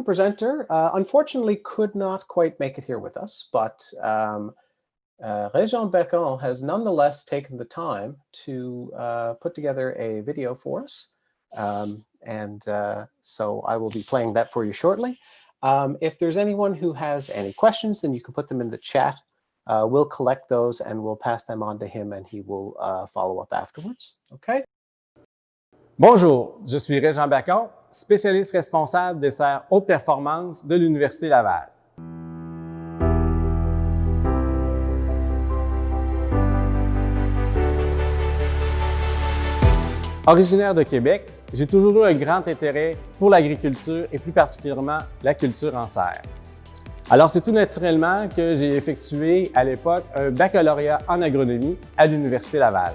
Presenter unfortunately could not quite make it here with us, but Régent Becon has nonetheless taken the time to put together a video for us. So I will be playing that for you shortly. If there's anyone who has any questions, then you can put them in the chat. We'll collect those and we'll pass them on to him and he will follow up afterwards. Okay? Bonjour, je suis Régent Becon, spécialiste responsable des serres haute performance de l'Université Laval. Originaire de Québec, j'ai toujours eu un grand intérêt pour l'agriculture et plus particulièrement la culture en serre. Alors c'est tout naturellement que j'ai effectué à l'époque un baccalauréat en agronomie à l'Université Laval.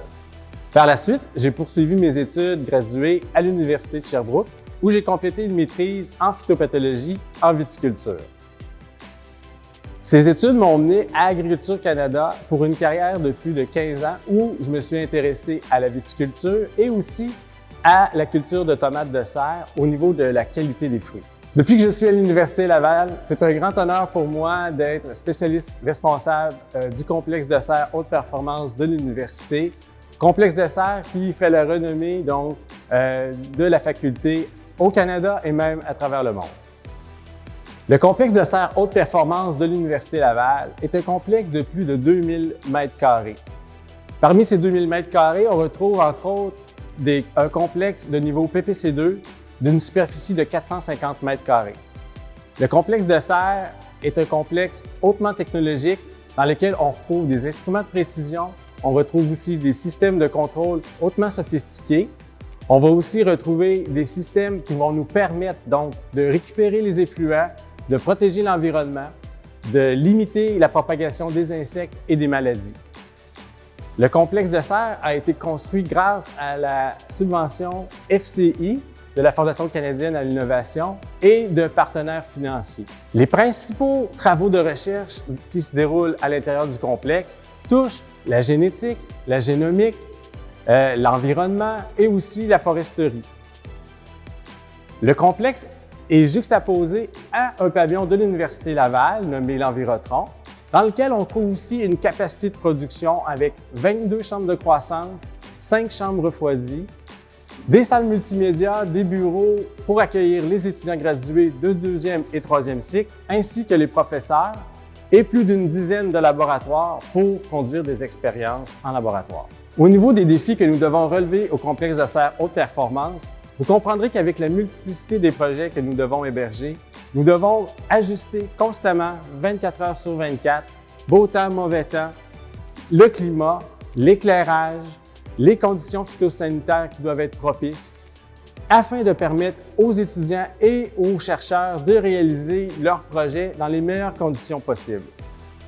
Par la suite, j'ai poursuivi mes études graduées à l'Université de Sherbrooke où j'ai complété une maîtrise en phytopathologie en viticulture. Ces études m'ont mené à Agriculture Canada pour une carrière de plus de 15 ans où je me suis intéressé à la viticulture et aussi à la culture de tomates de serre au niveau de la qualité des fruits. Depuis que je suis à l'Université Laval, c'est un grand honneur pour moi d'être spécialiste responsable du complexe de serre haute performance de l'Université. Complexe de serre qui fait la renommée donc, de la faculté au Canada et même à travers le monde. Le complexe de serre haute performance de l'Université Laval est un complexe de plus de 2000 m². Parmi ces 2000 m², on retrouve entre autres un complexe de niveau PPC2 d'une superficie de 450 m². Le complexe de serre est un complexe hautement technologique dans lequel on retrouve des instruments de précision. On retrouve aussi des systèmes de contrôle hautement sophistiqués. On va aussi retrouver des systèmes qui vont nous permettre donc de récupérer les effluents, de protéger l'environnement, de limiter la propagation des insectes et des maladies. Le complexe de serre a été construit grâce à la subvention FCI de la Fondation canadienne à l'innovation et de partenaires financiers. Les principaux travaux de recherche qui se déroulent à l'intérieur du complexe touchent la génétique, la génomique, l'environnement et aussi la foresterie. Le complexe est juxtaposé à un pavillon de l'Université Laval nommé l'Envirotron, dans lequel on trouve aussi une capacité de production avec 22 chambres de croissance, 5 chambres refroidies, des salles multimédia, des bureaux pour accueillir les étudiants gradués de 2e et 3e cycle, ainsi que les professeurs, et plus d'une dizaine de laboratoires pour conduire des expériences en laboratoire. Au niveau des défis que nous devons relever au complexe de serre haute performance, vous comprendrez qu'avec la multiplicité des projets que nous devons héberger, nous devons ajuster constamment 24 heures sur 24, beau temps, mauvais temps, le climat, l'éclairage, les conditions phytosanitaires qui doivent être propices, afin de permettre aux étudiants et aux chercheurs de réaliser leurs projets dans les meilleures conditions possibles.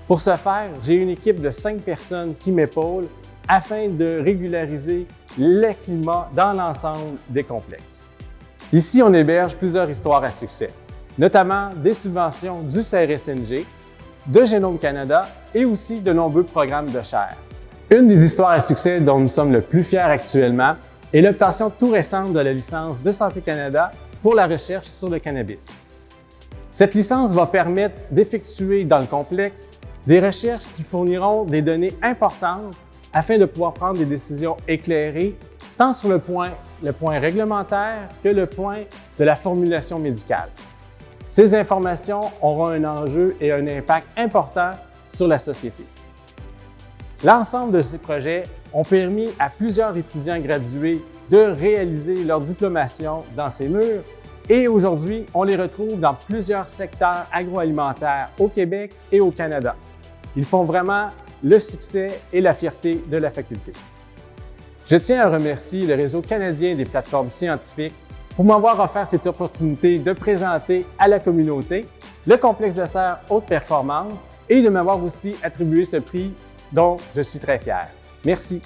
Pour ce faire, j'ai une équipe de 5 personnes qui m'épaulent afin de régulariser le climat dans l'ensemble des complexes. Ici, on héberge plusieurs histoires à succès, notamment des subventions du CRSNG, de Génome Canada et aussi de nombreux programmes de chaires. Une des histoires à succès dont nous sommes le plus fiers actuellement est l'obtention tout récente de la licence de Santé Canada pour la recherche sur le cannabis. Cette licence va permettre d'effectuer dans le complexe des recherches qui fourniront des données importantes afin de pouvoir prendre des décisions éclairées tant sur le point réglementaire que le point de la formulation médicale. Ces informations auront un enjeu et un impact important sur la société. L'ensemble de ces projets ont permis à plusieurs étudiants gradués de réaliser leur diplomation dans ces murs et aujourd'hui, on les retrouve dans plusieurs secteurs agroalimentaires au Québec et au Canada. Ils font vraiment le succès et la fierté de la faculté. Je tiens à remercier le Réseau canadien des plateformes scientifiques pour m'avoir offert cette opportunité de présenter à la communauté le complexe de serre haute performance et de m'avoir aussi attribué ce prix dont je suis très fier. Merci.